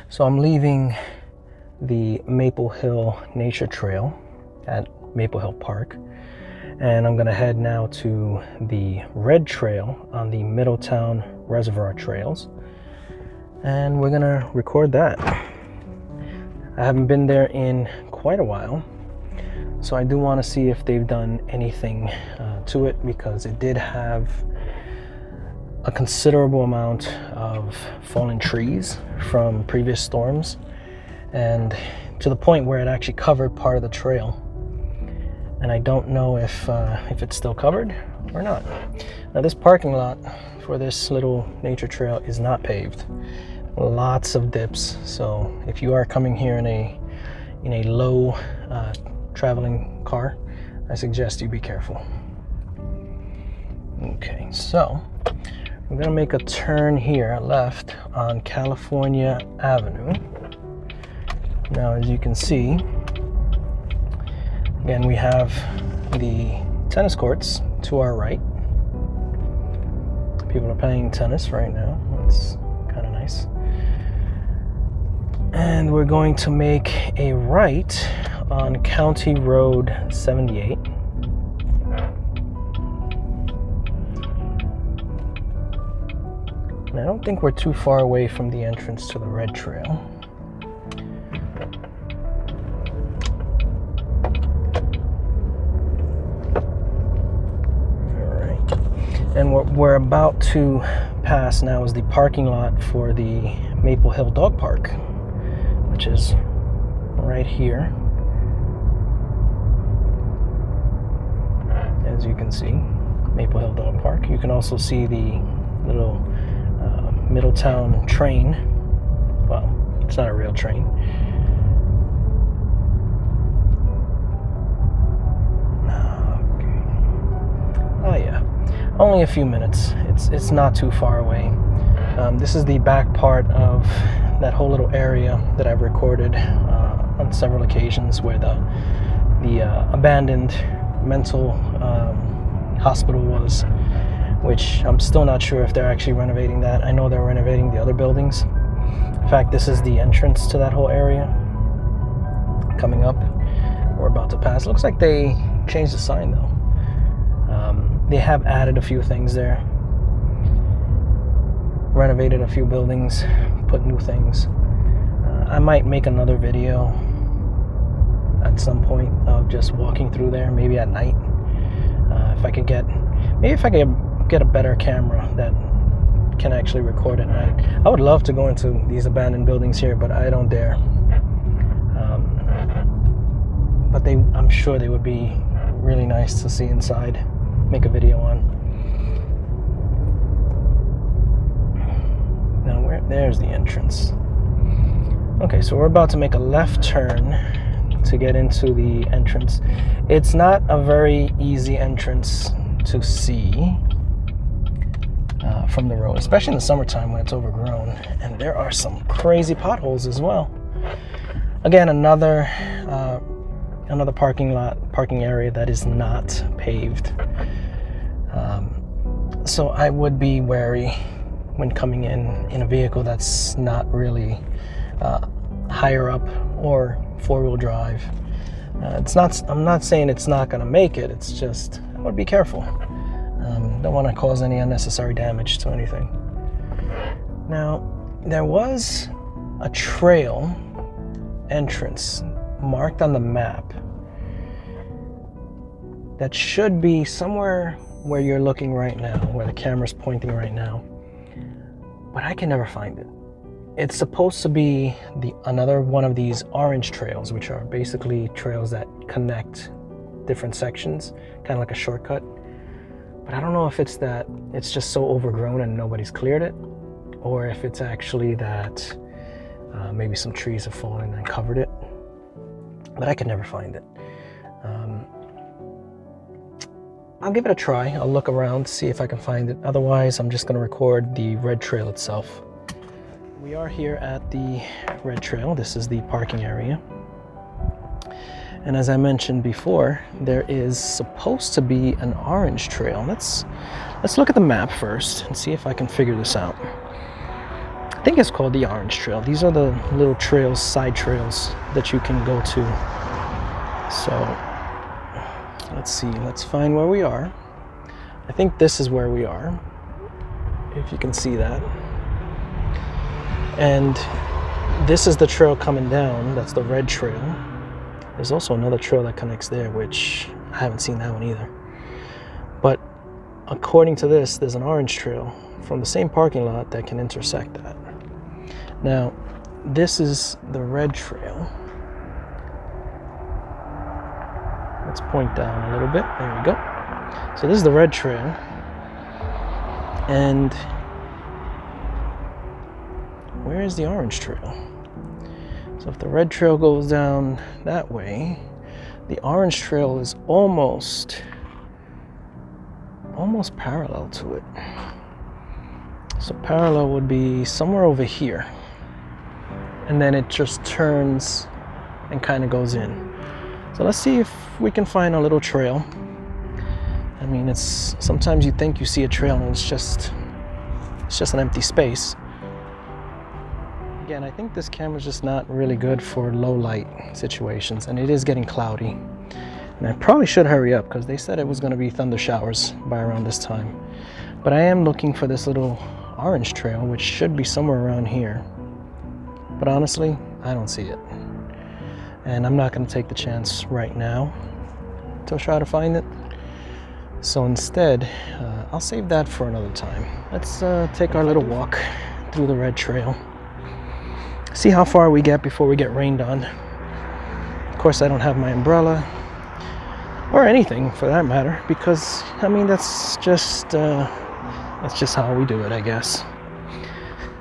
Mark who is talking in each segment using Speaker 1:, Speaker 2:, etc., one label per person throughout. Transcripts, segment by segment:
Speaker 1: So I'm leaving the Maple Hill Nature Trail at Maple Hill Park, and I'm gonna head now to the Red Trail on the Middletown Reservoir Trails, and we're gonna record that. I haven't been there in quite a while, so I do want to see if they've done anything to it, because it did have a considerable amount of fallen trees from previous storms, and to the point where it actually covered part of the trail. And I don't know if it's still covered or not. Now, this parking lot for this little nature trail is not paved. Lots of dips, so if you are coming here in a low traveling car, I suggest you be careful. Okay, so we're gonna make a turn here left on California Avenue. Now, as you can see, again, we have the tennis courts to our right. People are playing tennis right now. It's kind of nice. And we're going to make a right on County Road 78. And I don't think we're too far away from the entrance to the Red Trail. And what we're about to pass now is the parking lot for the Maple Hill Dog Park, which is right here. As you can see, Maple Hill Dog Park. You can also see the little Middletown train. Well, it's not a real train. Okay. Oh yeah. Only a few minutes. It's not too far away. This is the back part of that whole little area that I've recorded on several occasions, where the abandoned mental hospital was, which I'm still not sure if they're actually renovating that. I know they're renovating the other buildings. In fact, this is the entrance to that whole area. Coming up, we're about to pass. Looks like they changed the sign though. They have added a few things there, renovated a few buildings, put new things. I might make another video at some point of just walking through there, maybe at night. If I could get a better camera that can actually record at night. I would love to go into these abandoned buildings here, but I don't dare. But I'm sure they would be really nice to see inside. Make a video on. Now there's the entrance. Okay, so we're about to make a left turn to get into the entrance. It's not a very easy entrance to see from the road, especially in the summertime when it's overgrown, and there are some crazy potholes as well. Again, another parking area that is not paved. So I would be wary when coming in a vehicle that's not really higher up or four-wheel drive. I'm not saying it's not going to make it. It's just I would be careful. Don't want to cause any unnecessary damage to anything. Now, there was a trail entrance marked on the map that should be somewhere where you're looking right now, where the camera's pointing right now, but I can never find it. It's supposed to be another one of these orange trails, which are basically trails that connect different sections, kind of like a shortcut. But I don't know if it's that it's just so overgrown and nobody's cleared it, or if it's actually that maybe some trees have fallen and covered it, but I can never find it. I'll give it a try. I'll look around, see if I can find it. Otherwise, I'm just going to record the Red Trail itself. We are here at the Red Trail. This is the parking area. And as I mentioned before, there is supposed to be an orange trail. Let's look at the map first and see if I can figure this out. think it's called the Orange Trail. These are the little trails, side trails that you can go to. So let's see, let's find where we are. I think this is where we are, if you can see that. And this is the trail coming down. That's the red trail. There's also another trail that connects there, which I haven't seen that one either. But according to this, there's an orange trail from the same parking lot that can intersect that. Now, this is the red trail. Let's point down a little bit. There we go. So this is the red trail. And where is the orange trail? So if the red trail goes down that way, the orange trail is almost parallel to it. So parallel would be somewhere over here. And then it just turns and kind of goes in. So let's see if we can find a little trail. I mean, it's sometimes you think you see a trail and it's just an empty space. Again, I think this camera's just not really good for low light situations, and it is getting cloudy. And I probably should hurry up because they said it was going to be thunder showers by around this time. But I am looking for this little orange trail, which should be somewhere around here. But honestly, I don't see it. And I'm not going to take the chance right now to try to find it. So instead, I'll save that for another time. Let's take our little walk through the red trail. See how far we get before we get rained on. Of course, I don't have my umbrella or anything for that matter, because I mean that's just how we do it, I guess.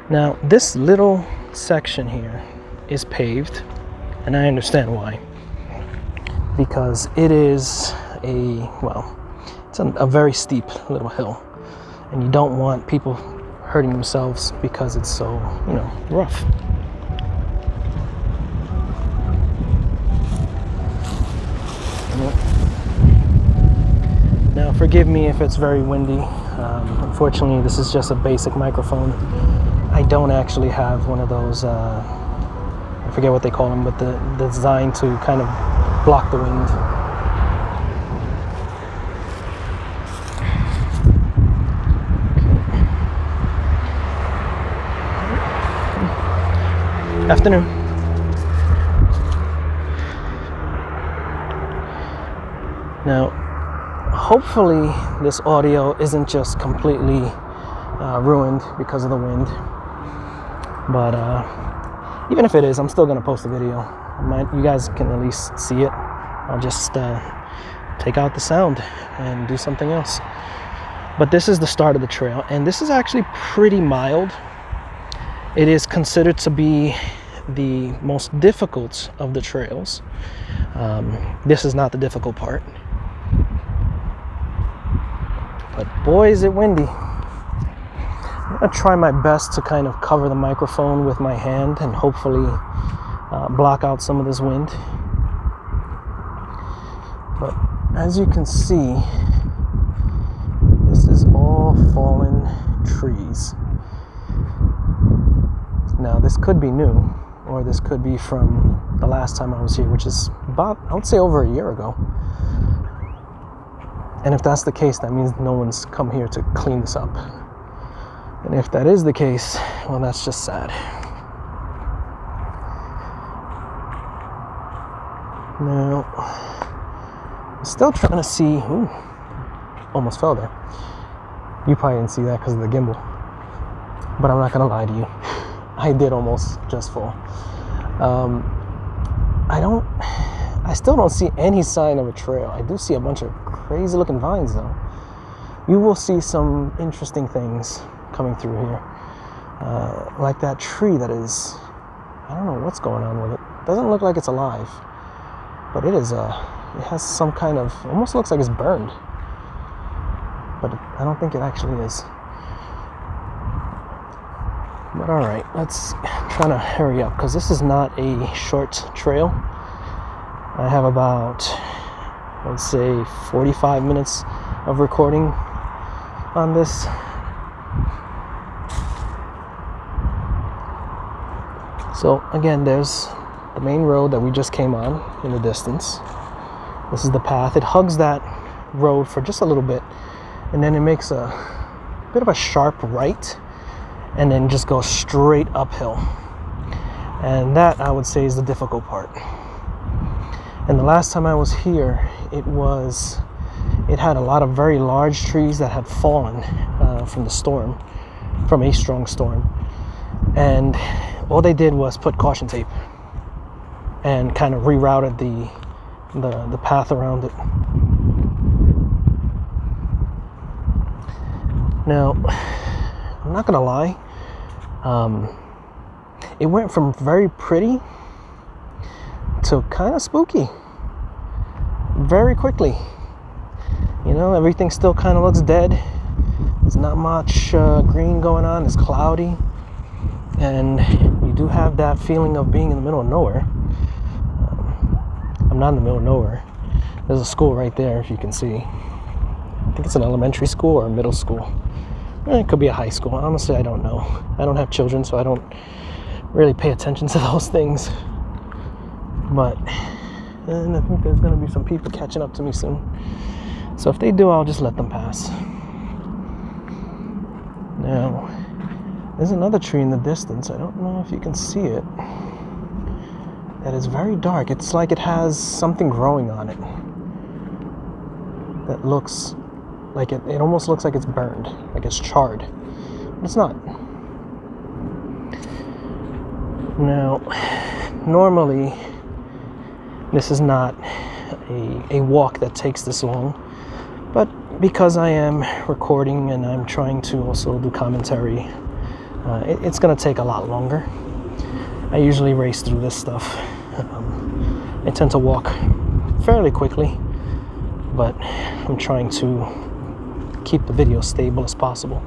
Speaker 1: Now, this little section here is paved, and I understand why. Because it is it's a very steep little hill, and you don't want people hurting themselves because it's so, rough. Now, forgive me if it's very windy. Unfortunately, this is just a basic microphone. I don't actually have one of those, I forget what they call them, but the design to kind of block the wind. Okay. Afternoon. Now, hopefully this audio isn't just completely ruined because of the wind. But even if it is, I'm still going to post a video. You guys can at least see it. I'll just take out the sound and do something else. But this is the start of the trail, and this is actually pretty mild. It is considered to be the most difficult of the trails. This is not the difficult part. But boy, is it windy. I'm gonna try my best to kind of cover the microphone with my hand and hopefully block out some of this wind. But as you can see, this is all fallen trees. Now, this could be new, or this could be from the last time I was here, which is about, I would say, over a year ago. And if that's the case, that means no one's come here to clean this up. And if that is the case, well, that's just sad. Now, I'm still trying to see, ooh, almost fell there. You probably didn't see that because of the gimbal. But I'm not gonna lie to you. I did almost just fall. I still don't see any sign of a trail. I do see a bunch of crazy looking vines though. You will see some interesting things coming through here. Like that tree that is, I don't know what's going on with it. Doesn't look like it's alive, but it is, it has some kind of, almost looks like it's burned. But I don't think it actually is. But all right, let's try to hurry up because this is not a short trail. I have about, let's say, 45 minutes of recording on this. So again, there's the main road that we just came on in the distance. This is the path. It hugs that road for just a little bit, and then it makes a bit of a sharp right, and then just goes straight uphill. And that, I would say, is the difficult part. And the last time I was here, it had a lot of very large trees that had fallen from a strong storm. And all they did was put caution tape and kind of rerouted the path around it. Now, I'm not gonna lie, it went from very pretty to kind of spooky very quickly. You know, everything still kind of looks dead. There's not much green going on. It's cloudy, and you do have that feeling of being in the middle of nowhere. I'm not in the middle of nowhere. There's a school right there, if you can see. I think it's an elementary school or a middle school. It could be a high school. Honestly, I don't know. I don't have children, so I don't really pay attention to those things. But and I think there's going to be some people catching up to me soon. So if they do, I'll just let them pass. Now, there's another tree in the distance. I don't know if you can see it. That is very dark. It's like it has something growing on it. That looks like it almost looks like it's burned, like it's charred. But it's not. Now, normally, this is not a walk that takes this long, but because I am recording and I'm trying to also do commentary, it's going to take a lot longer. I usually race through this stuff. I tend to walk fairly quickly, but I'm trying to keep the video stable as possible.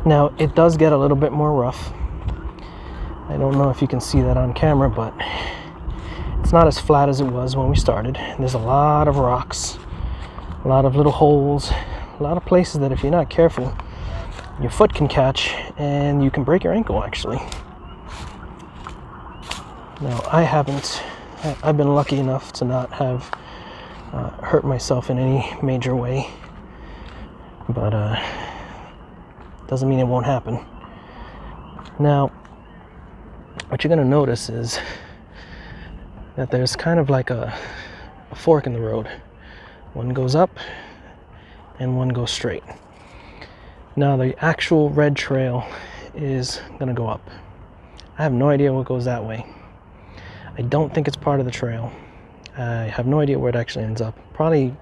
Speaker 1: Now, it does get a little bit more rough. I don't know if you can see that on camera, but it's not as flat as it was when we started. There's a lot of rocks, a lot of little holes, a lot of places that if you're not careful, your foot can catch and you can break your ankle, actually. Now, I've been lucky enough to not have hurt myself in any major way, but doesn't mean it won't happen. Now, what you're going to notice is that there's kind of like a fork in the road. One goes up and one goes straight. Now, the actual red trail is going to go up. I have no idea what goes that way. I don't think it's part of the trail. I have no idea where it actually ends up. Probably,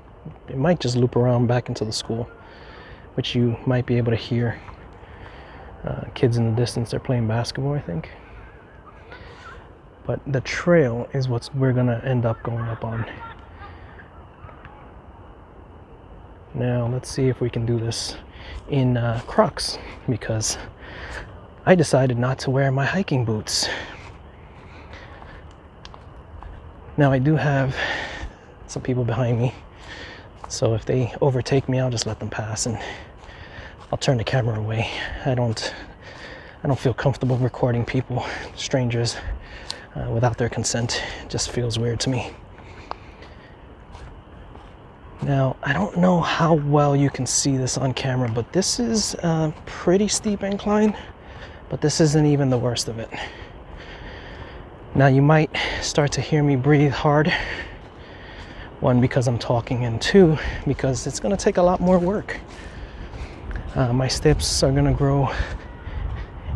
Speaker 1: it might just loop around back into the school, which you might be able to hear. Kids in the distance, they're playing basketball, I think. But the trail is what we're gonna end up going up on. Now, let's see if we can do this in Crocs, because I decided not to wear my hiking boots. Now, I do have some people behind me, so if they overtake me, I'll just let them pass and I'll turn the camera away. I don't feel comfortable recording people, strangers, without their consent. It just feels weird to me. Now, I don't know how well you can see this on camera, but this is a pretty steep incline, but this isn't even the worst of it. Now, you might start to hear me breathe hard. One, because I'm talking, and two, because it's going to take a lot more work. My steps are going to grow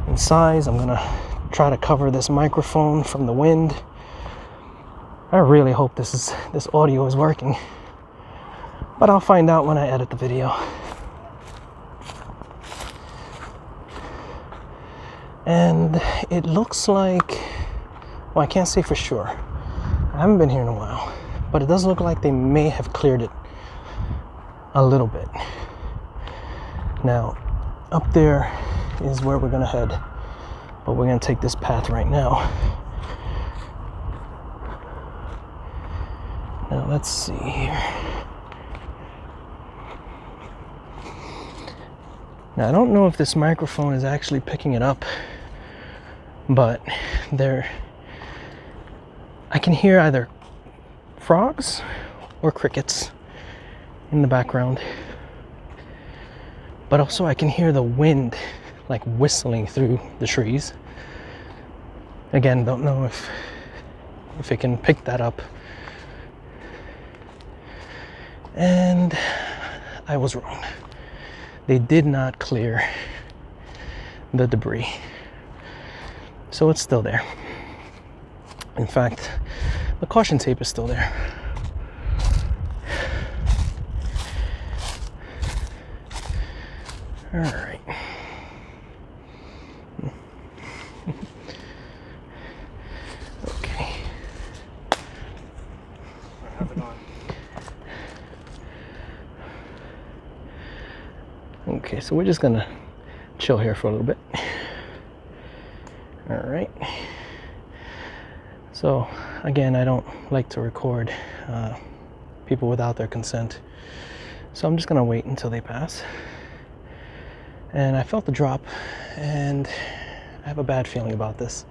Speaker 1: in size. I'm going to try to cover this microphone from the wind. I really hope this audio is working, but I'll find out when I edit the video. And it looks like, well, I can't say for sure. I haven't been here in a while, but it does look like they may have cleared it a little bit. Now, up there is where we're gonna head, but we're gonna take this path right now. Now, let's see here. Now I don't know if this microphone is actually picking it up, but I can hear either frogs or crickets in the background, but also I can hear the wind like whistling through the trees. Again, don't know if it can pick that up. And I was wrong. They did not clear the debris, so it's still there. In fact, the caution tape is still there. All right. Okay.
Speaker 2: I have it on.
Speaker 1: Okay, so we're just gonna chill here for a little bit. All right. So again, I don't like to record people without their consent, so I'm just gonna wait until they pass. And I felt the drop, and I have a bad feeling about this.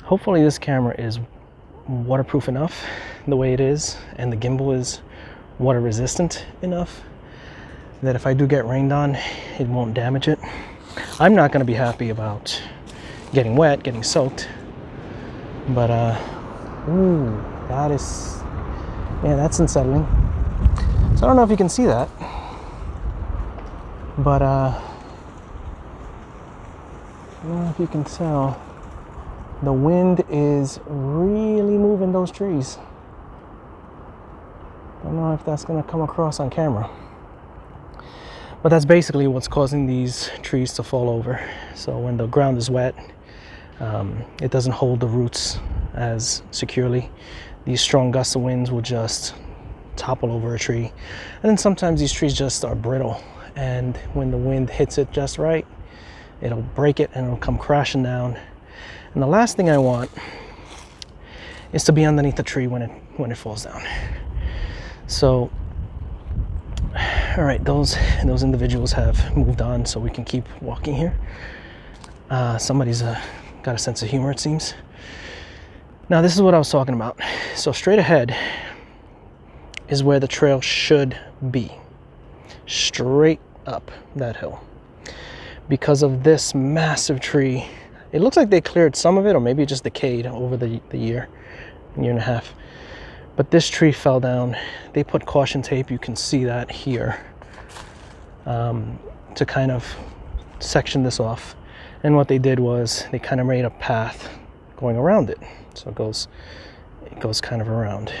Speaker 1: Hopefully this camera is waterproof enough the way it is, and the gimbal is water resistant enough that if I do get rained on, it won't damage it. I'm not gonna be happy about getting wet, getting soaked, but ooh, that is, yeah, that's unsettling. So I don't know if you can see that, but I don't know if you can tell, the wind is really moving those trees. I don't know if that's gonna come across on camera, but that's basically what's causing these trees to fall over. So when the ground is wet, it doesn't hold the roots as securely. These strong gusts of winds will just topple over a tree. And then sometimes these trees just are brittle, and when the wind hits it just right, it'll break it and it'll come crashing down. And the last thing I want is to be underneath the tree when it falls down. So, all right, those individuals have moved on, so we can keep walking here. Somebody's got a sense of humor, it seems. Now, this is what I was talking about. So straight ahead is where the trail should be, straight up that hill. Because of this massive tree, it looks like they cleared some of it, or maybe it just decayed over the year and a half. But this tree fell down. They put caution tape, you can see that here, to kind of section this off. And what they did was they kind of made a path going around it. So it goes kind of around.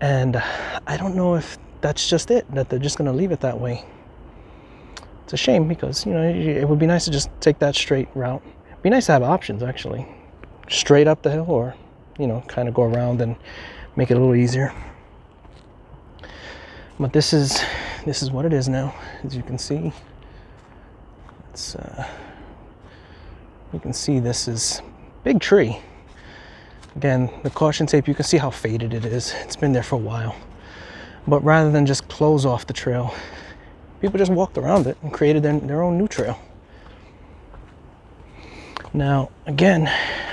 Speaker 1: And I don't know if that's just it, that they're just going to leave it that way. It's a shame, because, you know, it would be nice to just take that straight route. It'd be nice to have options, actually. Straight up the hill, or, you know, kind of go around and make it a little easier. But this is what it is now, as you can see. It's you can see this is big tree. Again, the caution tape, you can see how faded it is. It's been there for a while. But rather than just close off the trail, people just walked around it and created their own new trail. Now, again,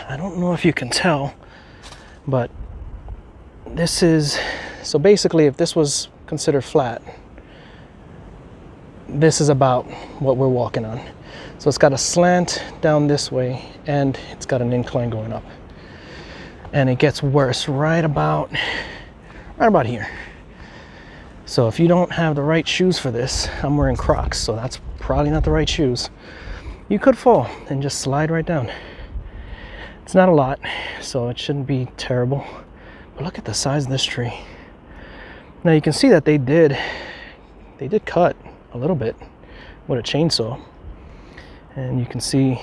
Speaker 1: I don't know if you can tell, but this is, so basically if this was considered flat, this is about what we're walking on. So it's got a slant down this way, and it's got an incline going up. And it gets worse right about here. So if you don't have the right shoes for this, I'm wearing Crocs, so that's probably not the right shoes. You could fall and just slide right down. It's not a lot, so it shouldn't be terrible. But look at the size of this tree. Now you can see that they did cut a little bit with a chainsaw. And you can see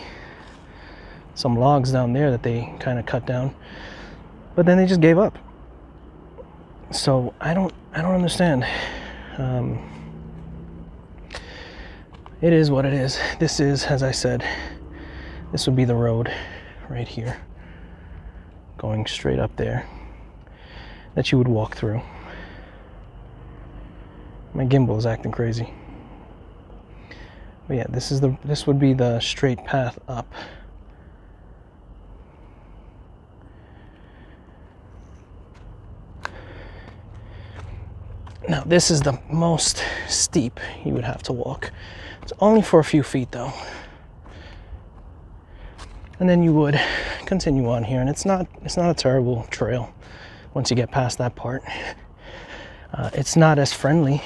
Speaker 1: some logs down there that they kind of cut down. But then they just gave up. So I don't understand. It is what it is. This is, as I said, this would be the road right here, going straight up there, that you would walk through. My gimbal is acting crazy. But yeah, this would be the straight path up. Now this is the most steep you would have to walk. It's only for a few feet though. And then you would continue on here, and it's not a terrible trail once you get past that part. It's not as friendly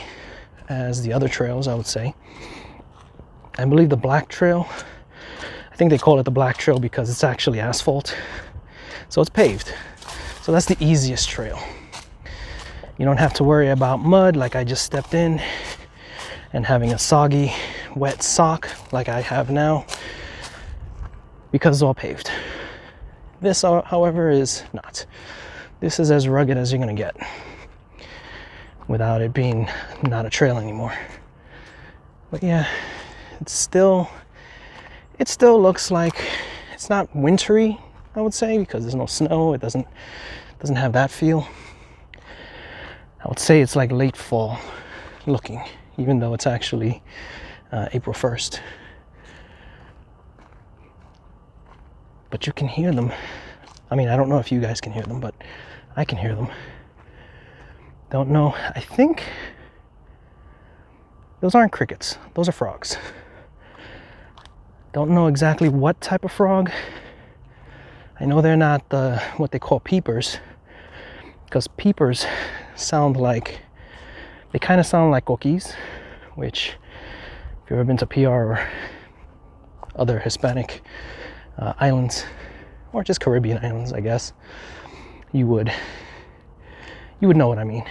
Speaker 1: as the other trails, I would say. I believe the Black Trail, I think they call it the Black Trail because it's actually asphalt. So it's paved. So that's the easiest trail. You don't have to worry about mud like I just stepped in and having a soggy, wet sock like I have now, because it's all paved. This, however, is not. This is as rugged as you're gonna get without it being not a trail anymore. But yeah, it still looks like it's not wintry, I would say, because there's no snow. It doesn't have that feel. I would say it's like late fall looking, even though it's actually April 1st. But you can hear them. I mean, I don't know if you guys can hear them, but I can hear them. Don't know. I think those aren't crickets. Those are frogs. Don't know exactly what type of frog. I know they're not what they call peepers, because peepers sound like, they kind of sound like coquis, which if you've ever been to PR or other Hispanic islands, or just Caribbean islands, I guess, you would know what I mean.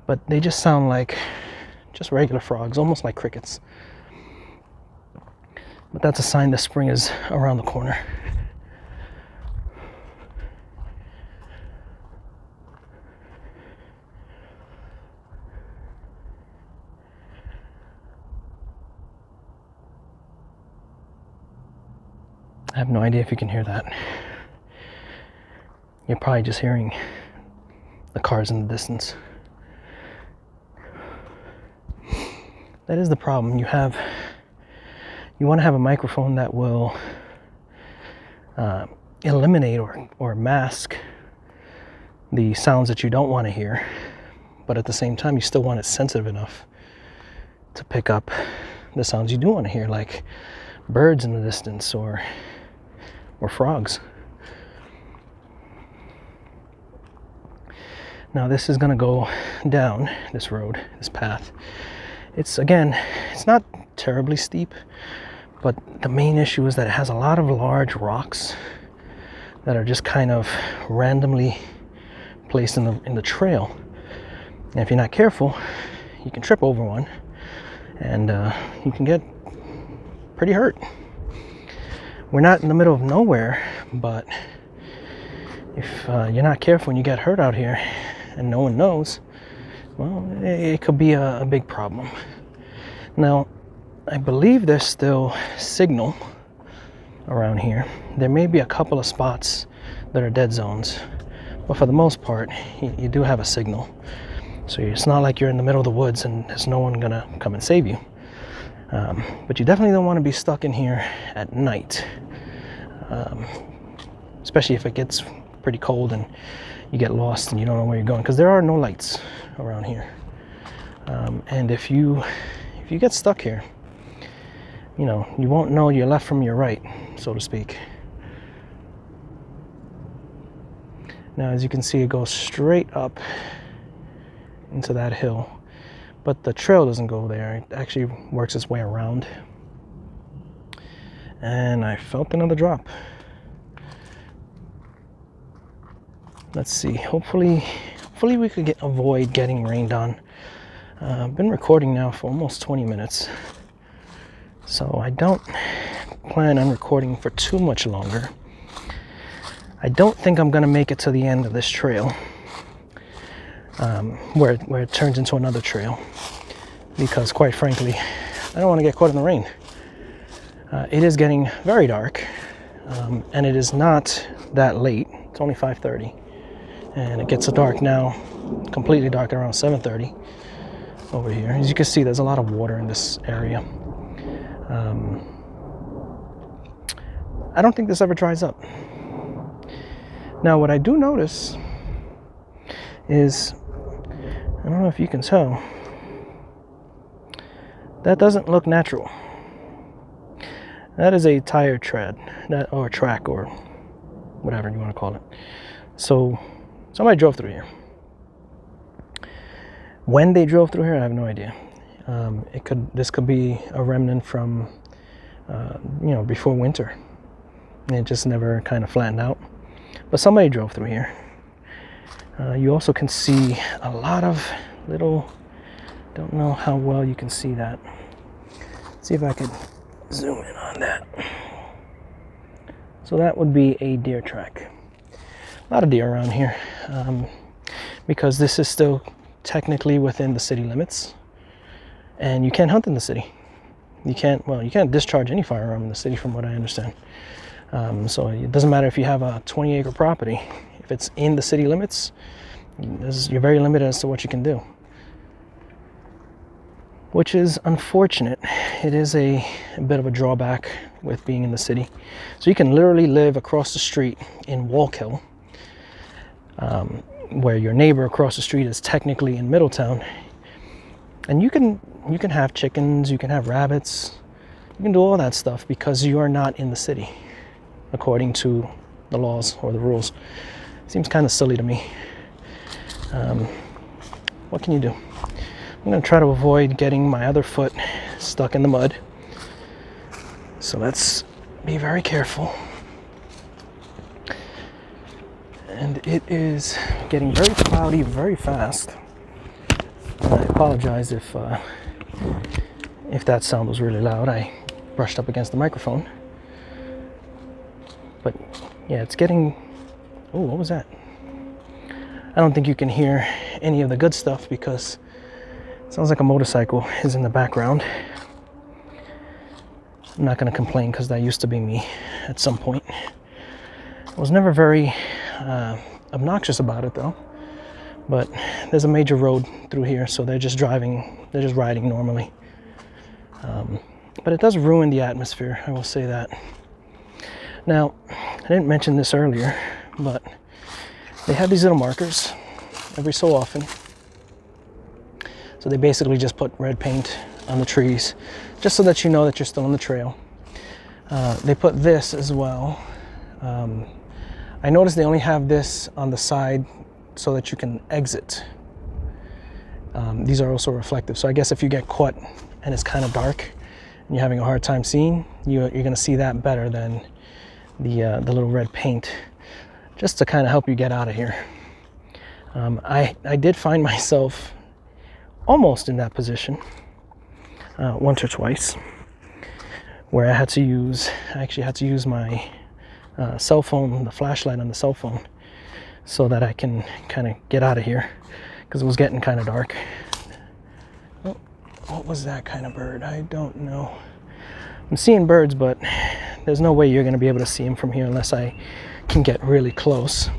Speaker 1: But they just sound like just regular frogs, almost like crickets. But that's a sign the spring is around the corner. I have no idea if you can hear that. You're probably just hearing the cars in the distance. That is the problem. You want to have a microphone that will eliminate or mask the sounds that you don't want to hear, but at the same time you still want it sensitive enough to pick up the sounds you do want to hear, like birds in the distance or frogs. Now this is going to go down this road, this path. It's not terribly steep, but the main issue is that it has a lot of large rocks that are just kind of randomly placed in the trail. And if you're not careful, you can trip over one, and you can get pretty hurt. We're not in the middle of nowhere, but if you're not careful and you get hurt out here and no one knows, well, it could be a big problem. Now, I believe there's still signal around here. There may be a couple of spots that are dead zones, but for the most part, you do have a signal. So it's not like you're in the middle of the woods and there's no one gonna come and save you. But you definitely don't want to be stuck in here at night, especially if it gets pretty cold and you get lost and you don't know where you're going, because there are no lights around here. And if you get stuck here, you won't know your left from your right, so to speak. Now, as you can see, it goes straight up into that hill. But the trail doesn't go there. It actually works its way around. And I felt another drop. Let's see. Hopefully we could avoid getting rained on. I've been recording now for almost 20 minutes. So I don't plan on recording for too much longer. I don't think I'm going to make it to the end of this trail. Where it turns into another trail, because quite frankly, I don't want to get caught in the rain. It is getting very dark, and it is not that late. It's only 5:30, and it gets dark now, completely dark around 7:30. over here. As you can see, there's a lot of water in this area. I don't think this ever dries up. Now, what I do notice is, I don't know if you can tell, that doesn't look natural. That is a tire tread, or track, or whatever you want to call it. So somebody drove through here. When they drove through here, I have no idea. This could be a remnant from before winter. And it just never kind of flattened out. But somebody drove through here. You also can see a lot of little, don't know how well you can see that. Let's see if I could zoom in on that. So that would be a deer track. A lot of deer around here, because this is still technically within the city limits, and you can't hunt in the city. You can't discharge any firearm in the city, from what I understand. So it doesn't matter if you have a 20-acre property. If it's in the city limits, you're very limited as to what you can do, which is unfortunate. It is a bit of a drawback with being in the city. So you can literally live across the street in Wallkill, where your neighbor across the street is technically in Middletown, and you can have chickens, you can have rabbits, you can do all that stuff because you are not in the city, according to the laws or the rules. Seems kind of silly to me. What can you do? I'm going to try to avoid getting my other foot stuck in the mud. So let's be very careful. And it is getting very cloudy very fast. And I apologize if that sound was really loud. I brushed up against the microphone. But yeah, it's getting... Oh, what was that? I don't think you can hear any of the good stuff because it sounds like a motorcycle is in the background. I'm not going to complain because that used to be me at some point. I was never very obnoxious about it though. But there's a major road through here, so they're just riding normally. But it does ruin the atmosphere, I will say that. Now, I didn't mention this earlier, but they have these little markers every so often. So they basically just put red paint on the trees, just so that you know that you're still on the trail. They put this as well. I noticed they only have this on the side so that you can exit. These are also reflective, so I guess if you get caught and it's kind of dark and you're having a hard time seeing, you're going to see that better than the little red paint, just to kind of help you get out of here. I did find myself almost in that position once or twice, where I actually had to use my cell phone, the flashlight on the cell phone, so that I can kind of get out of here, because it was getting kind of dark. Oh, what was that kind of bird? I don't know. I'm seeing birds, but there's no way you're going to be able to see them from here unless I can get really close.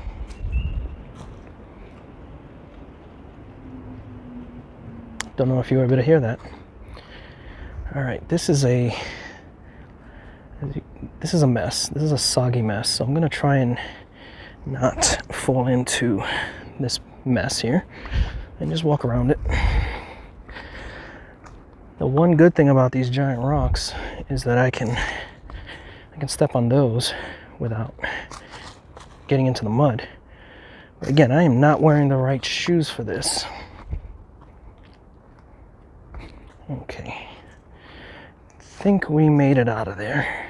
Speaker 1: Don't know if you were able to hear that. All right, this is a mess. This is a soggy mess. So I'm going to try and not fall into this mess here and just walk around it. The one good thing about these giant rocks is that I can step on those without getting into the mud. But again, I am not wearing the right shoes for this. Okay. I think we made it out of there.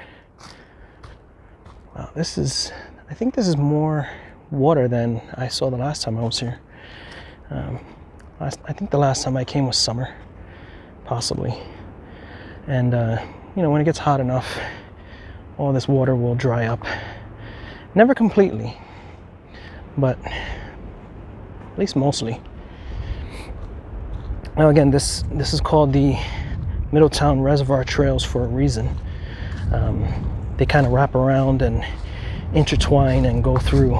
Speaker 1: Wow, I think this is more water than I saw the last time I was here. I think the last time I came was summer, possibly. And when it gets hot enough, all this water will dry up. Never completely, but at least mostly. Now again, this is called the Middletown Reservoir Trails for a reason. They kind of wrap around and intertwine and go through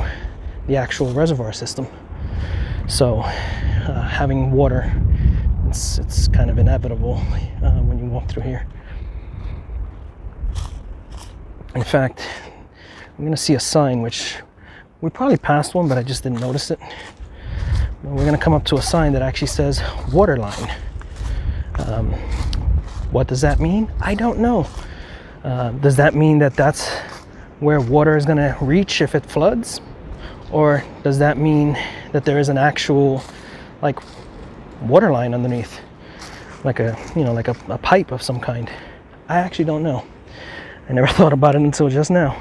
Speaker 1: the actual reservoir system. So having water It's kind of inevitable when you walk through here. In fact, I'm gonna see a sign, which we probably passed one, but I just didn't notice it. We're gonna come up to a sign that actually says water line. What does that mean? I don't know. Does that mean that that's where water is gonna reach if it floods? Or does that mean that there is an actual like water line underneath? Like a, you know, like a pipe of some kind? I actually don't know. I never thought about it until just now.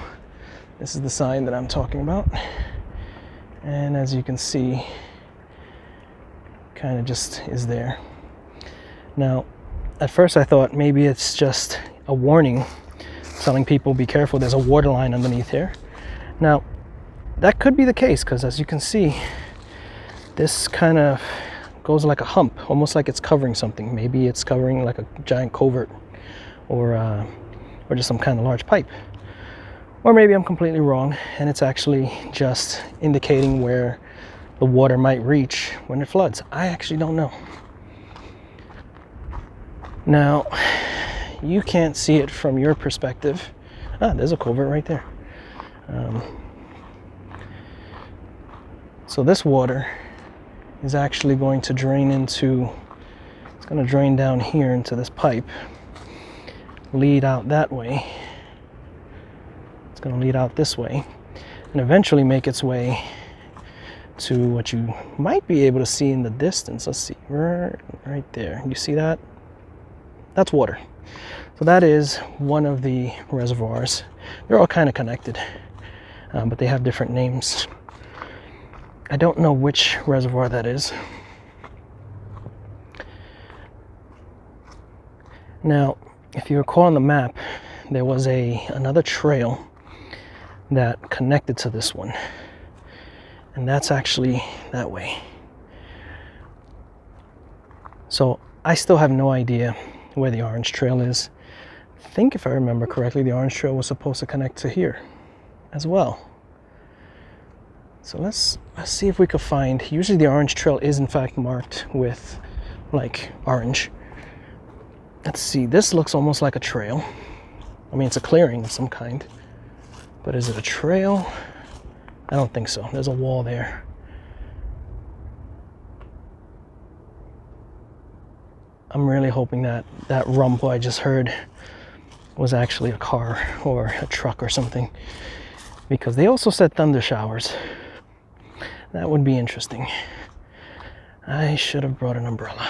Speaker 1: This is the sign that I'm talking about. And as you can see, kind of just is there. Now, at first I thought maybe it's just a warning telling people be careful, there's a water line underneath here. Now, that could be the case, because as you can see, this kind of goes like a hump, almost like it's covering something. Maybe it's covering like a giant culvert, or just some kind of large pipe. Or maybe I'm completely wrong, and it's actually just indicating where the water might reach when it floods. I actually don't know. Now, you can't see it from your perspective. There's a culvert right there. So this water is actually going to drain into, it's going to drain down here into this pipe, lead out that way. It's going to lead out this way, and eventually make its way to what you might be able to see in the distance. Let's see, right there. You see that? That's water. So that is one of the reservoirs. They're all kind of connected, but they have different names. I don't know which reservoir that is. Now, if you recall on the map, there was another trail that connected to this one, and that's actually that way. So I still have no idea where the orange trail is. I think if I remember correctly, the orange trail was supposed to connect to here as well. So let's see if we could find, usually the orange trail is in fact marked with like orange. Let's see, this looks almost like a trail. I mean, it's a clearing of some kind, but is it a trail? I don't think so. There's a wall there. I'm really hoping that that rumble I just heard was actually a car or a truck or something, because they also said thunder showers. That would be interesting. I should have brought an umbrella.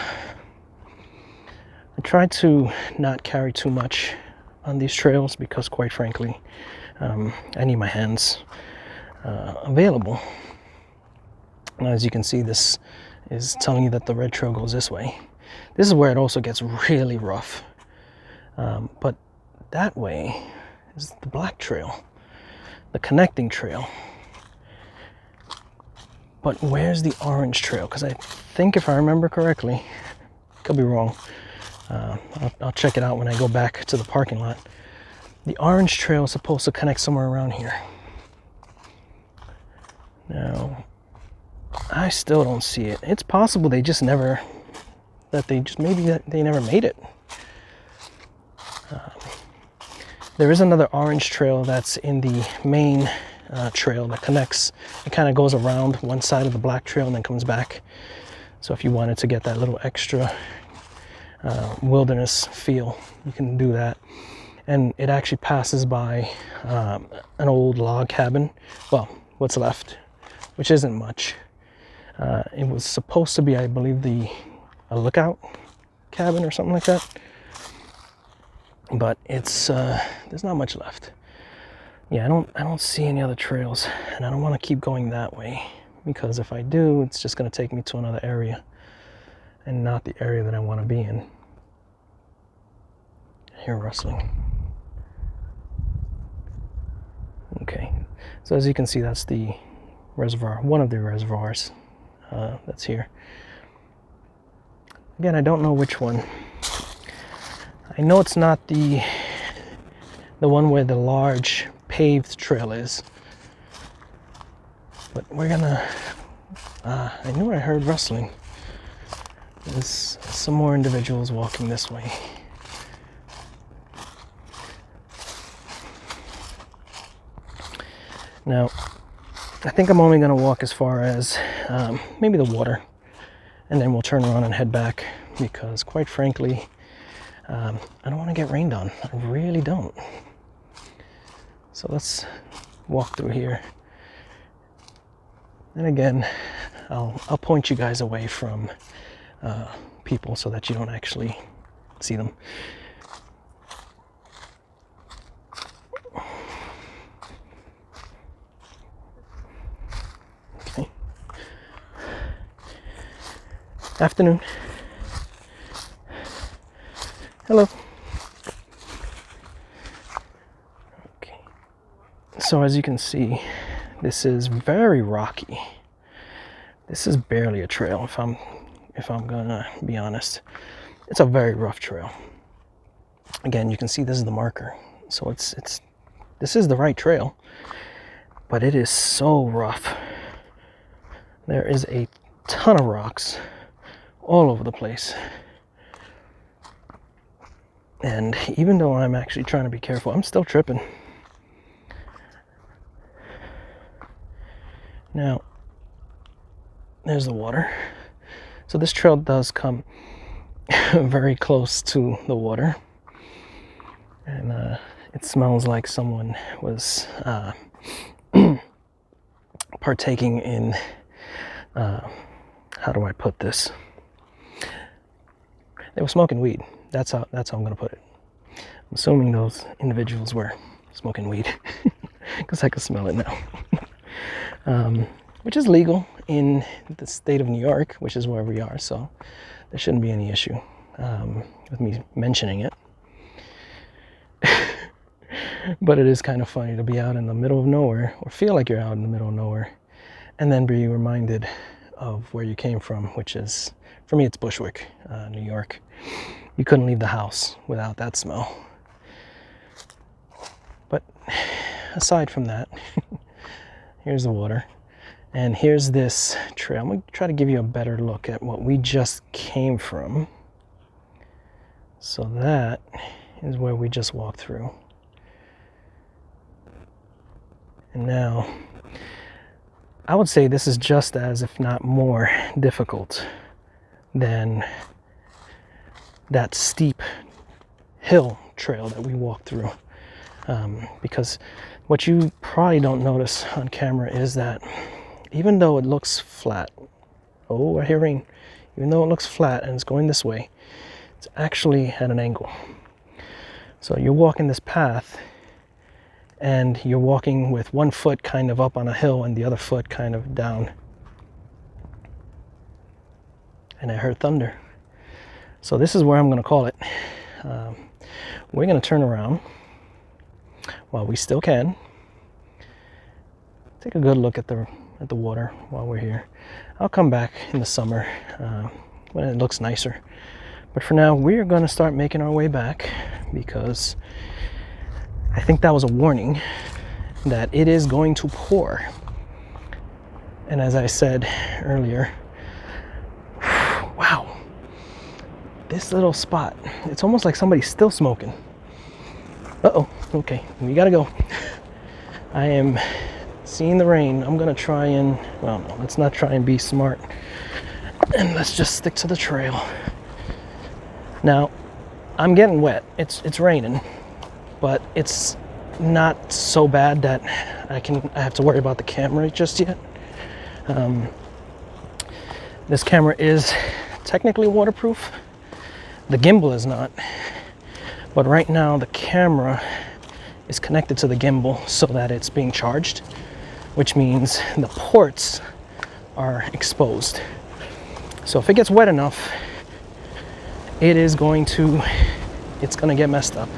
Speaker 1: I tried to not carry too much on these trails because, quite frankly, I need my hands available. Now, as you can see, this is telling you that the red trail goes this way. This is where it also gets really rough. But that way is the black trail, the connecting trail. But where's the orange trail? Because I think, if I remember correctly, could be wrong. I'll check it out when I go back to the parking lot. The orange trail is supposed to connect somewhere around here. Now, I still don't see it. It's possible they just never, maybe they never made it. There is another orange trail that's in the main trail that connects. It kind of goes around one side of the black trail and then comes back. So if you wanted to get that little extra wilderness feel, you can do that. And it actually passes by an old log cabin. Well, what's left, which isn't much. It was supposed to be, I believe, a lookout cabin or something like that. But it's there's not much left. Yeah, I don't see any other trails, and I don't want to keep going that way, because if I do, it's just going to take me to another area, and not the area that I want to be in. I hear rustling. Okay, so as you can see, that's the reservoir, one of the reservoirs that's here. Again, I don't know which one. I know it's not the one where the large paved trail is, but we're gonna I knew I heard rustling. There's some more individuals walking this way. Now, I think I'm only going to walk as far as maybe the water, and then we'll turn around and head back, because quite frankly, I don't want to get rained on. I really don't. So let's walk through here. And again, I'll point you guys away from people so that you don't actually see them. Okay. Afternoon. Hello. Okay. So as you can see, this is very rocky. This is barely a trail, if I'm gonna be honest. It's a very rough trail. Again, you can see this is the marker. So this is the right trail, but it is so rough. There is a ton of rocks all over the place. And even though I'm actually trying to be careful, I'm still tripping. Now, there's the water. So this trail does come very close to the water. And it smells like someone was partaking in, how do I put this? They were smoking weed. That's how I'm gonna put it. I'm assuming those individuals were smoking weed, because I can smell it now. Which is legal in the state of New York, which is where we are, so there shouldn't be any issue with me mentioning it. But it is kind of funny to be out in the middle of nowhere, or feel like you're out in the middle of nowhere, and then be reminded of where you came from, which is, for me, it's Bushwick, New York. You couldn't leave the house without that smell. But aside from that, here's the water. And here's this trail. I'm going to try to give you a better look at what we just came from. So that is where we just walked through. And now, I would say this is just as, if not more, difficult than that steep hill trail that we walked through. Because what you probably don't notice on camera is that even though it looks flat, oh, I hear rain. Even though it looks flat and it's going this way, it's actually at an angle. So you're walking this path, and you're walking with one foot kind of up on a hill and the other foot kind of down. And I heard thunder. So this is where I'm going to call it. We're going to turn around while we still can. Take a good look at the water while we're here. I'll come back in the summer when it looks nicer. But for now, we're going to start making our way back, because I think that was a warning that it is going to pour. And as I said earlier, wow, this little spot, it's almost like somebody's still smoking. Uh-oh, okay, we gotta go. I am seeing the rain. I'm gonna try and, well, no, let's not try and be smart, and let's just stick to the trail. Now, I'm getting wet. It's raining, but it's not so bad that I have to worry about the camera just yet. This camera is technically waterproof. The gimbal is not, but right now the camera is connected to the gimbal so that it's being charged, which means the ports are exposed. So if it gets wet enough, it's going to get messed up.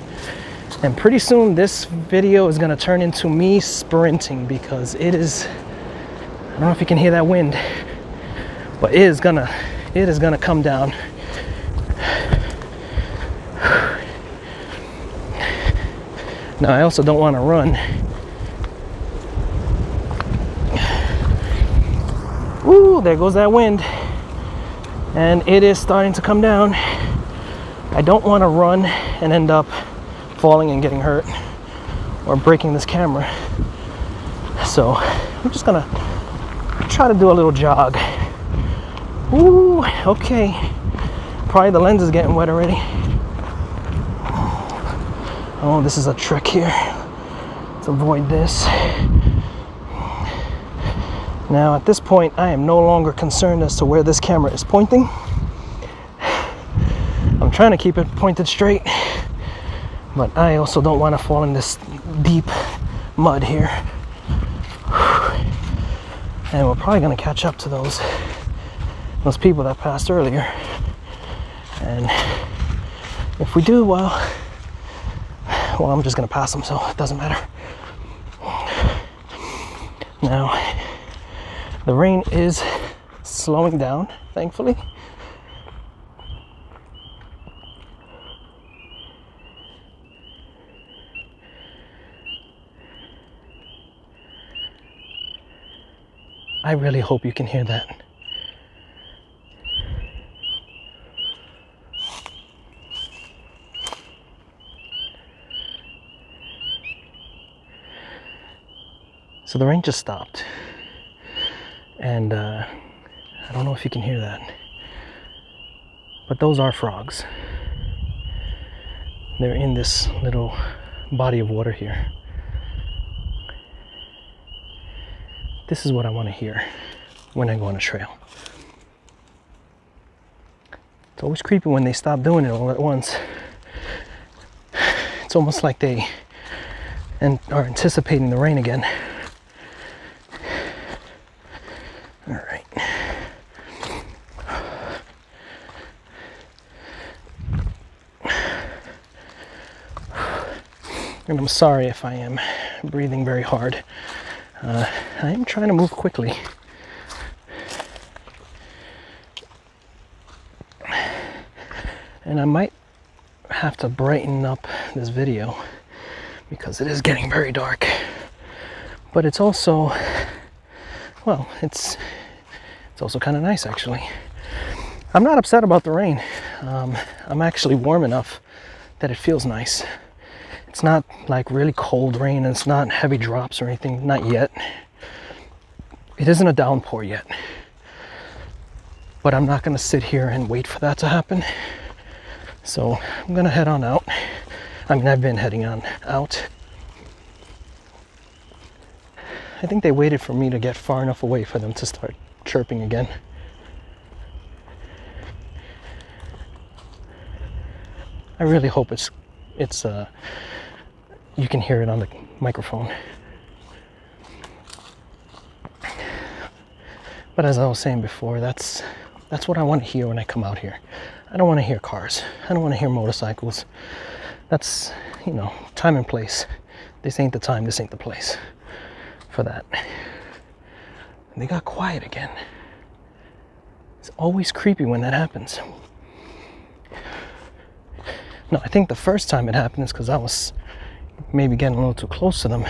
Speaker 1: And pretty soon this video is going to turn into me sprinting, because it is, I don't know if you can hear that wind, but it is gonna come down. Now I also don't want to run. Ooh, there goes that wind. and it is starting to come down. I don't want to run and end up falling and getting hurt or breaking this camera. So I'm just gonna try to do a little jog. Ooh, okay. Probably the lens is getting wet already. Oh, this is a trick here. Let's avoid this. Now at this point, I am no longer concerned as to where this camera is pointing. I'm trying to keep it pointed straight, but I also don't want to fall in this deep mud here. And we're probably going to catch up to those people that passed earlier. And if we do, well, I'm just going to pass them, so it doesn't matter. Now, the rain is slowing down, thankfully. I really hope you can hear that. So the rain just stopped, and I don't know if you can hear that, but those are frogs. They're in this little body of water here. This is what I want to hear when I go on a trail. It's always creepy when they stop doing it all at once. It's almost like they are anticipating the rain again. All right. And I'm sorry if I am breathing very hard. I am trying to move quickly. And I might have to brighten up this video because it is getting very dark. But it's also, well, it's also kind of nice actually. I'm not upset about the rain. I'm actually warm enough that it feels nice. It's not like really cold rain, and it's not heavy drops or anything, not yet. It isn't a downpour yet. But I'm not gonna sit here and wait for that to happen. So I'm gonna head on out. I mean, I've been heading on out. I think they waited for me to get far enough away for them to start chirping again. I really hope it's you can hear it on the microphone. But as I was saying before, that's what I want to hear when I come out here. I don't want to hear cars. I don't want to hear motorcycles. That's, you know, time and place. This ain't the time, this ain't the place for that. And they got quiet again. It's always creepy when that happens. No, I think the first time it happened is because I was maybe getting a little too close to them.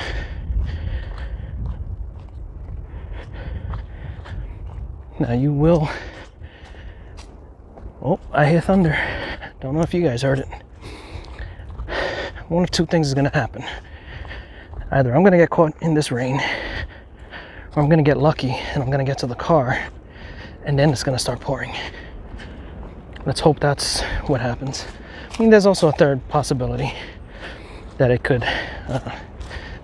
Speaker 1: Now you will... Oh, I hear thunder. Don't know if you guys heard it. One of two things is going to happen. Either I'm going to get caught in this rain, or I'm going to get lucky and I'm going to get to the car and then it's going to start pouring. Let's hope that's what happens. I mean, there's also a third possibility that it could, that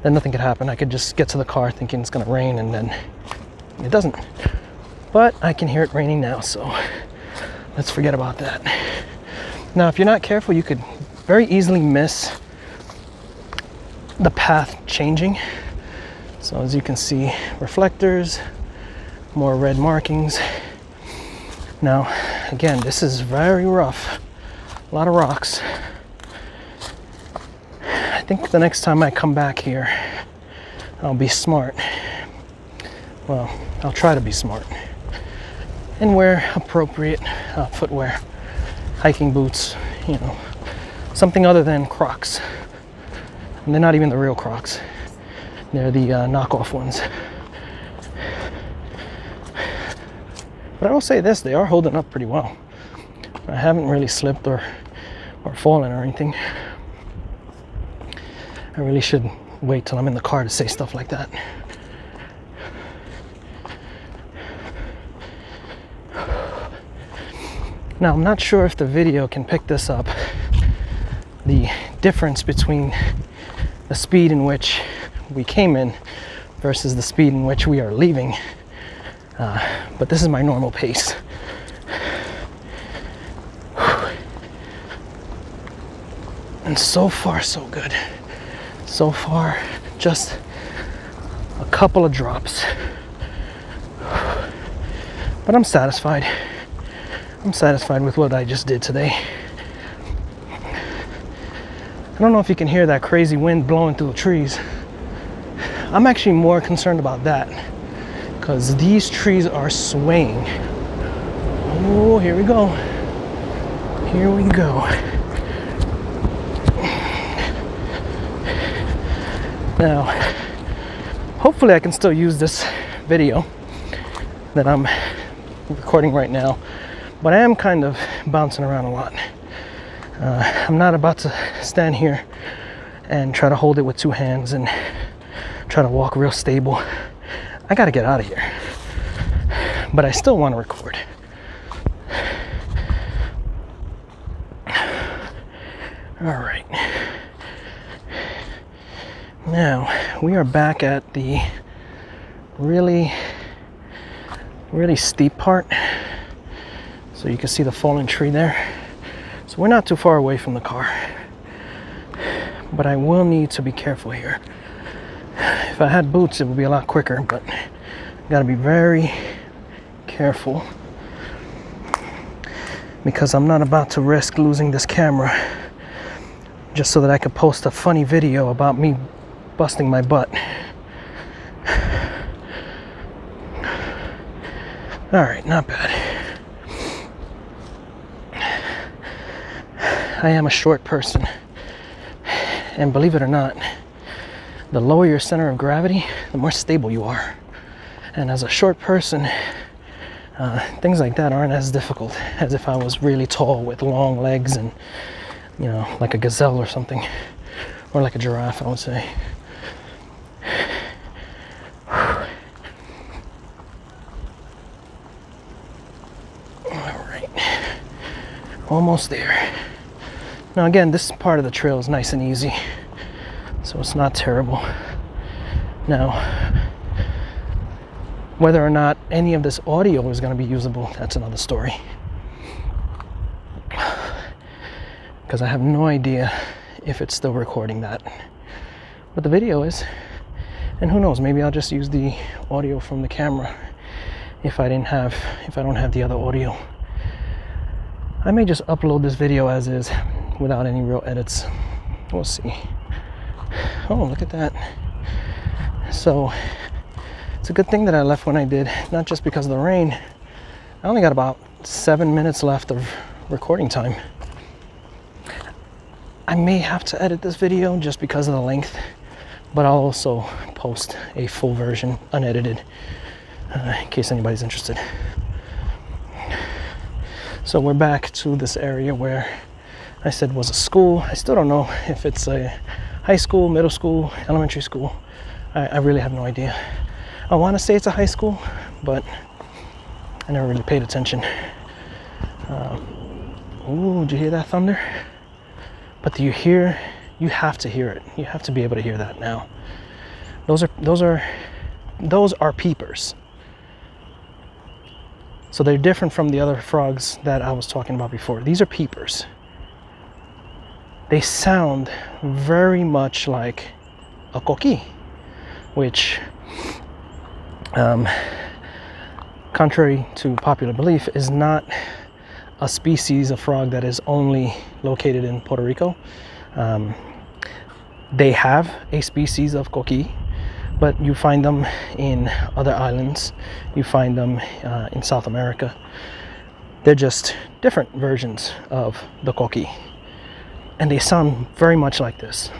Speaker 1: nothing could happen. I could just get to the car thinking it's gonna rain and then it doesn't. But I can hear it raining now, so let's forget about that. Now, if you're not careful, you could very easily miss the path changing. So as you can see, reflectors, more red markings. Now, again, this is very rough. A lot of rocks. I think the next time I come back here, I'll be smart. Well, I'll try to be smart and wear appropriate footwear, hiking boots, you know, something other than Crocs. And they're not even the real Crocs. They're the knockoff ones. But I will say this, they are holding up pretty well. I haven't really slipped or fallen or anything. I really should wait till I'm in the car to say stuff like that. Now, I'm not sure if the video can pick this up, the difference between the speed in which we came in versus the speed in which we are leaving. But this is my normal pace. And so far, so good. So far, just a couple of drops. But I'm satisfied. I'm satisfied with what I just did today. I don't know if you can hear that crazy wind blowing through the trees. I'm actually more concerned about that because these trees are swaying. Oh, here we go. Here we go. Now, hopefully I can still use this video that I'm recording right now, but I am kind of bouncing around a lot. I'm not about to stand here and try to hold it with two hands and try to walk real stable. I gotta get out of here, but I still want to record. All right. Now, we are back at the really steep part. So you can see the fallen tree there. So we're not too far away from the car. But I will need to be careful here. If I had boots, it would be a lot quicker, but I gotta be very careful because I'm not about to risk losing this camera just so that I could post a funny video about me busting my butt. All right, not bad. I am a short person, and believe it or not, the lower your center of gravity, the more stable you are. And as a short person, things like that aren't as difficult as if I was really tall with long legs and, you know, like a gazelle or something, or like a giraffe, I would say. Almost there. Now again, this part of the trail is nice and easy, so it's not terrible. Now, whether or not any of this audio is going to be usable, that's another story. Because I have no idea if it's still recording that. But the video is. And who knows, maybe I'll just use the audio from the camera if I don't have the other audio. I may just upload this video as is without any real edits. We'll see. Oh, look at that. So it's a good thing that I left when I did, not just because of the rain. I only got about 7 minutes left of recording time. I may have to edit this video just because of the length, but I'll also post a full version unedited in case anybody's interested. So we're back to this area where I said was a school. I still don't know if it's a high school, middle school, elementary school. I really have no idea. I want to say it's a high school, but I never really paid attention. Ooh, did you hear that thunder? But do you hear? You have to hear it. You have to be able to hear that now. Those are peepers. So they're different from the other frogs that I was talking about before. These are peepers. They sound very much like a coqui, which, contrary to popular belief, is not a species of frog that is only located in Puerto Rico. They have a species of coqui, but you find them in other islands. You find them in South America. They're just different versions of the coqui, and they sound very much like this.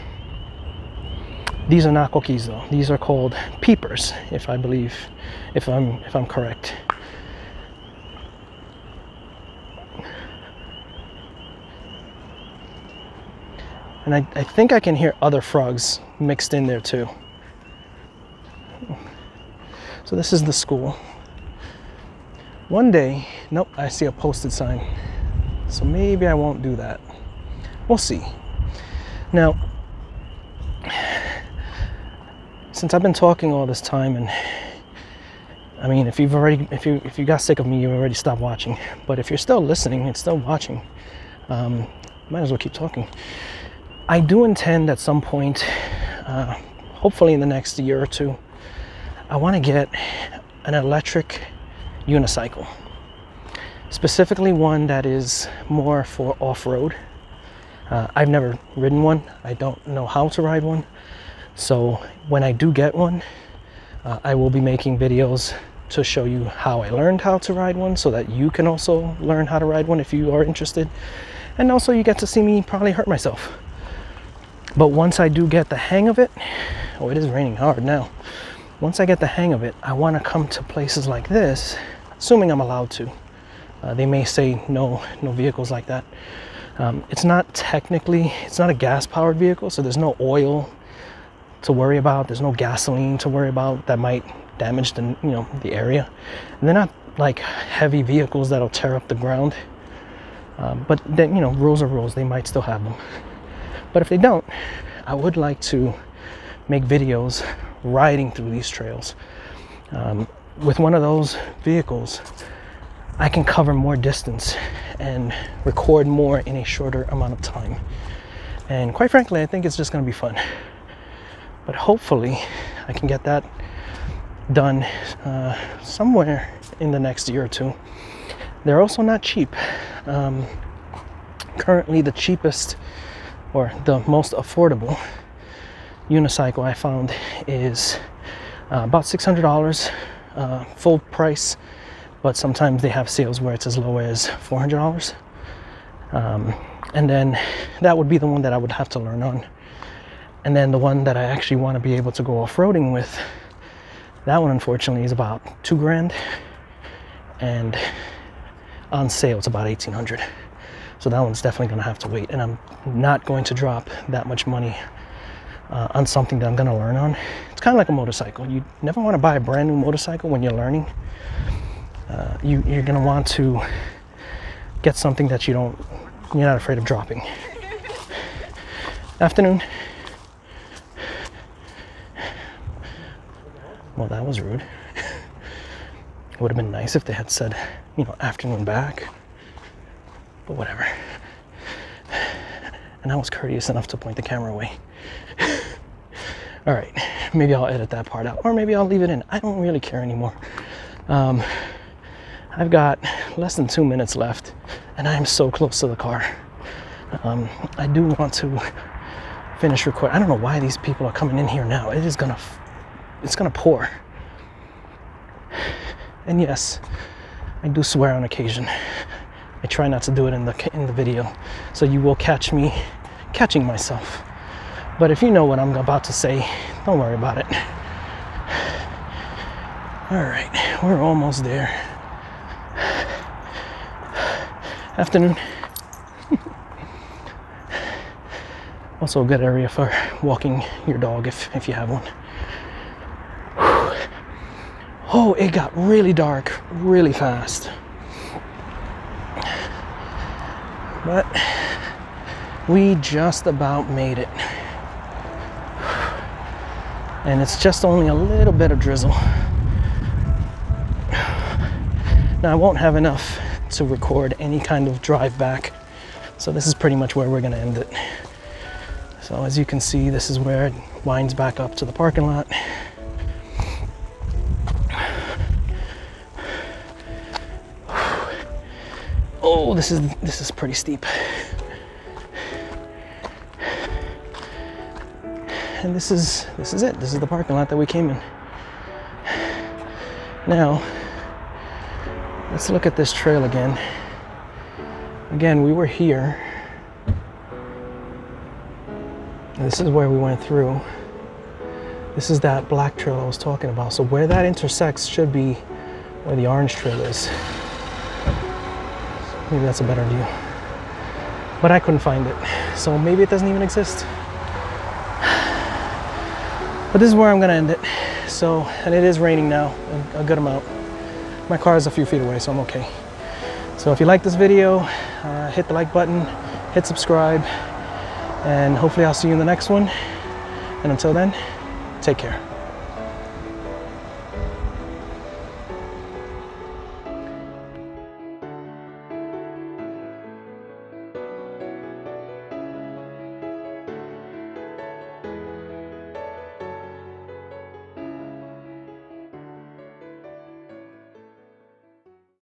Speaker 1: These are not coquis though. These are called peepers, if I'm correct. And I think I can hear other frogs mixed in there too. So this is the school. One day, nope, I see a posted sign. So maybe I won't do that. We'll see. Now, since I've been talking all this time, and I mean, if you got sick of me, you already stopped watching. But if you're still listening and still watching, might as well keep talking. I do intend at some point, hopefully in the next year or two, I want to get an electric unicycle. Specifically one that is more for off-road. I've never ridden one. I don't know how to ride one. So when I do get one, I will be making videos to show you how I learned how to ride one, so that you can also learn how to ride one if you are interested. And also you get to see me probably hurt myself. But once I do get the hang of it, oh, it is raining hard now. Once I get the hang of it, I want to come to places like this, assuming I'm allowed to. They may say no vehicles like that. It's not a gas-powered vehicle, so there's no oil to worry about. There's no gasoline to worry about that might damage the area. And they're not like heavy vehicles that'll tear up the ground. But then, rules are rules. They might still have them. But if they don't, I would like to make videos riding through these trails. With one of those vehicles, I can cover more distance and record more in a shorter amount of time. And quite frankly, I think it's just going to be fun. But hopefully, I can get that done somewhere in the next year or two. They're also not cheap. Currently, the cheapest or the most affordable unicycle I found is about $600 full price, but sometimes they have sales where it's as low as $400. And then that would be the one that I would have to learn on. And then the one that I actually want to be able to go off-roading with, that one unfortunately is about $2,000, and on sale it's about $1,800. So that one's definitely going to have to wait, and I'm not going to drop that much money on something that I'm going to learn on. It's kind of like a motorcycle. You never want to buy a brand new motorcycle when you're learning. You're going to want to get something that you're not afraid of dropping. Afternoon. Well, that was rude. It would have been nice if they had said, afternoon back. But whatever. And I was courteous enough to point the camera away. All right, maybe I'll edit that part out, or maybe I'll leave it in. I don't really care anymore. I've got less than 2 minutes left, and I am so close to the car. I do want to finish recording. I don't know why these people are coming in here now. It's gonna pour. And yes, I do swear on occasion. I try not to do it in the video, so you will catch me catching myself. But if you know what I'm about to say, don't worry about it. All right, we're almost there. Afternoon. Also a good area for walking your dog if you have one. Oh, it got really dark really fast. But we just about made it. And it's just only a little bit of drizzle. Now I won't have enough to record any kind of drive back. So this is pretty much where we're gonna end it. So as you can see, this is where it winds back up to the parking lot. Oh, this is pretty steep. And this is it. This is the parking lot that we came in. Now, let's look at this trail again. Again, we were here. This is where we went through. This is that black trail I was talking about. So where that intersects should be where the orange trail is. Maybe that's a better view. but I couldn't find it. So maybe it doesn't even exist. But this is where I'm gonna end it. So, and it is raining now, a good amount. My car is a few feet away, so I'm okay. So if you like this video, hit the like button, hit subscribe, and hopefully I'll see you in the next one. And until then, take care.